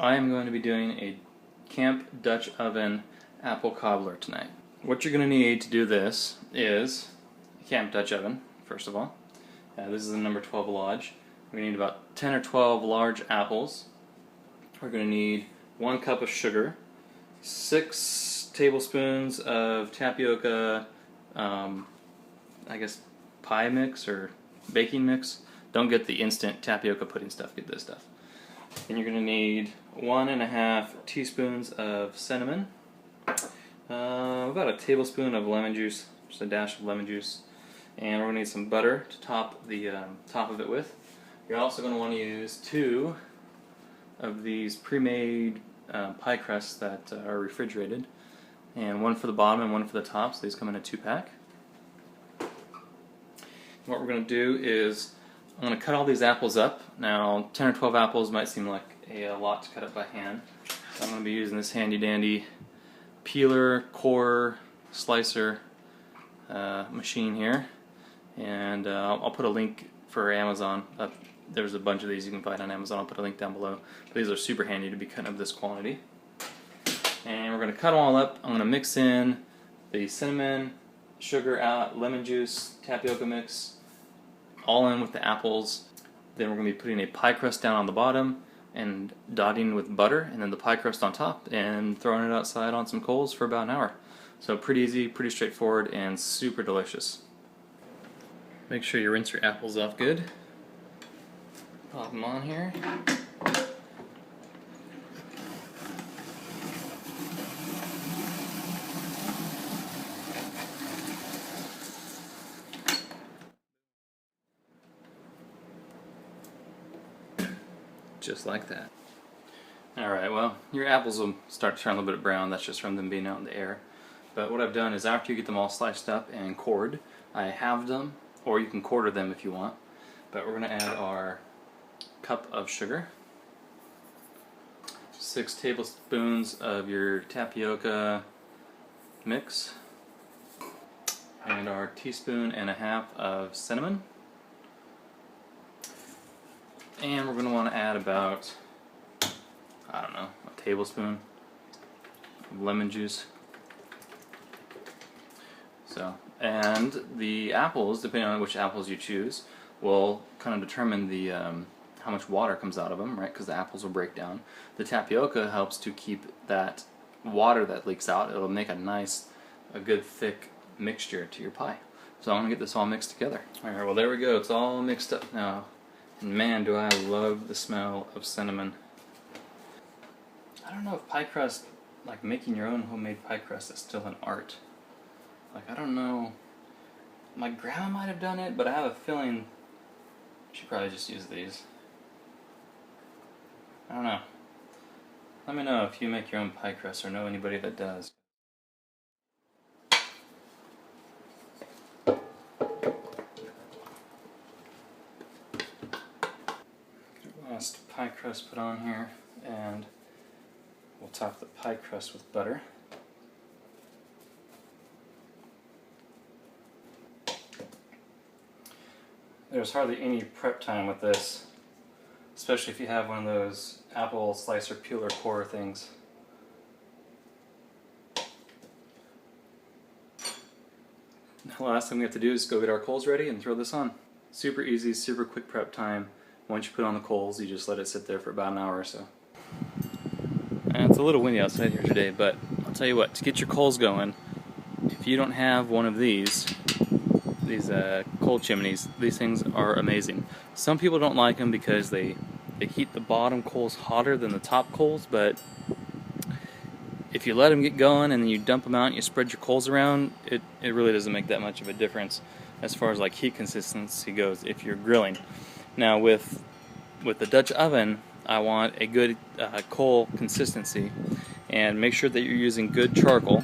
I am going to be doing a camp Dutch oven apple cobbler tonight. What you're going to need to do this is a camp Dutch oven, first of all. This is the number 12 Lodge. We're going to need about 10 or 12 large apples. We're going to need 1 cup of sugar, 6 tablespoons of tapioca, I guess pie mix or baking mix. Don't get the instant tapioca pudding stuff, get this stuff. And you're going to need 1.5 teaspoons of cinnamon, about a tablespoon of lemon juice, just a dash of lemon juice, and we're going to need some butter to top the top of it with. You're also going to want to use 2 of these pre-made pie crusts that are refrigerated, and 1 for the bottom and 1 for the top, so these come in a 2-pack. What we're going to do is I'm going to cut all these apples up. Now 10 or 12 apples might seem like a lot to cut up by hand, so I'm going to be using this handy dandy peeler, core, slicer machine here, and I'll put a link for Amazon. There's a bunch of these you can find on Amazon. I'll put a link down below. But these are super handy to be cutting up this quantity. And we're going to cut them all up. I'm going to mix in the cinnamon, sugar, lemon juice, tapioca mix, all in with the apples. Then we're going to be putting a pie crust down on the bottom and dotting with butter, and then the pie crust on top, and throwing it outside on some coals for about an hour. So pretty easy, pretty straightforward, and super delicious. Make sure you rinse your apples off good. Pop them on here. Just like that. Alright, well, your apples will start to turn a little bit brown. That's just from them being out in the air. But what I've done is after you get them all sliced up and cored, I halved them, or you can quarter them if you want. But we're going to add our cup of sugar, 6 tablespoons of your tapioca mix, and our 1.5 teaspoons of cinnamon. And we're going to want to add about, I don't know, a tablespoon of lemon juice. So, and the apples, depending on which apples you choose, will kind of determine the how much water comes out of them, right? Because the apples will break down. The tapioca helps to keep that water that leaks out. It'll make a good thick mixture to your pie. So I'm going to get this all mixed together. Alright, well there we go. It's all mixed up now. And man, do I love the smell of cinnamon. I don't know if pie crust, like making your own homemade pie crust, is still an art. Like, I don't know. My grandma might have done it, but I have a feeling she probably just used these. I don't know. Let me know if you make your own pie crust or know anybody that does. Last pie crust put on here, and we'll top the pie crust with butter. There's hardly any prep time with this, especially if you have one of those apple slicer peeler core things. The last thing we have to do is go get our coals ready and throw this on. Super easy, super quick prep time. Once you put on the coals, you just let it sit there for about an hour or so. And it's a little windy outside here today, but I'll tell you what, to get your coals going, if you don't have one of these coal chimneys, these things are amazing. Some people don't like them because they heat the bottom coals hotter than the top coals, but if you let them get going and then you dump them out and you spread your coals around, it really doesn't make that much of a difference as far as like heat consistency goes if you're grilling. Now with the Dutch oven, I want a good coal consistency, and make sure that you're using good charcoal.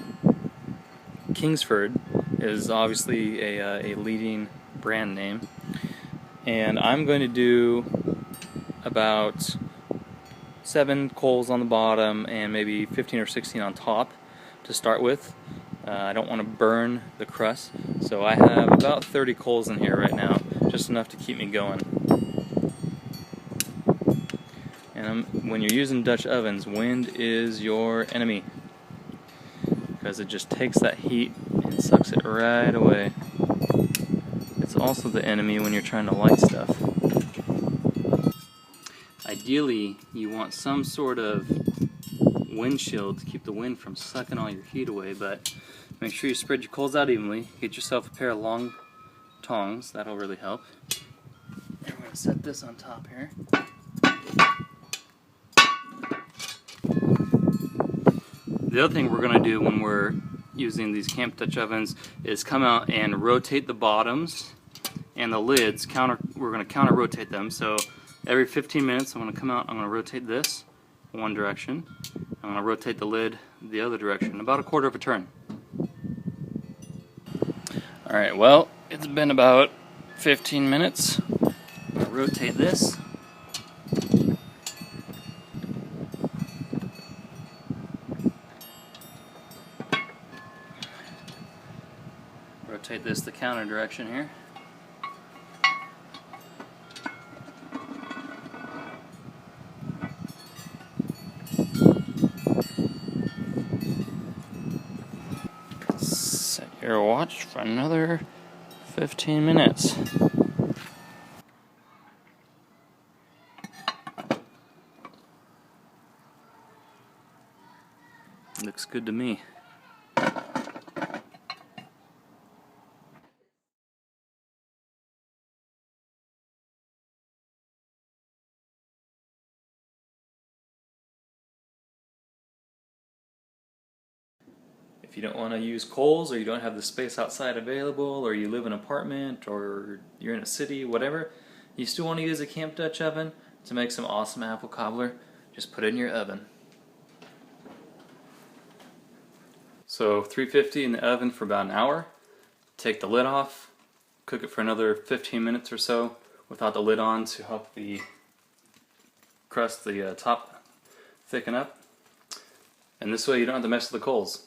Kingsford is obviously a leading brand name, and I'm going to do about 7 coals on the bottom and maybe 15 or 16 on top to start with. I don't want to burn the crust, so I have about 30 coals in here right now, just enough to keep me going. And when you're using Dutch ovens, wind is your enemy, because it just takes that heat and sucks it right away. It's also the enemy when you're trying to light stuff. Ideally, you want some sort of windshield to keep the wind from sucking all your heat away, but make sure you spread your coals out evenly. Get yourself a pair of long tongs, that'll really help. And we're going to set this on top here. The other thing we're going to do when we're using these Camp Dutch ovens is come out and rotate the bottoms and the lids. We're going to counter rotate them. So every 15 minutes I'm going to come out, I'm going to rotate this one direction. I'm going to rotate the lid the other direction, about a quarter of a turn. Alright, well, it's been about 15 minutes. I'm going to rotate this. Rotate this the counter direction here. Set your watch for another 15 minutes. Looks good to me. If you don't want to use coals, or you don't have the space outside available, or you live in an apartment, or you're in a city, whatever, you still want to use a Camp Dutch oven to make some awesome apple cobbler, just put it in your oven. So 350 in the oven for about an hour. Take the lid off, cook it for another 15 minutes or so without the lid on to help the crust, the top, thicken up. And this way you don't have to mess with the coals.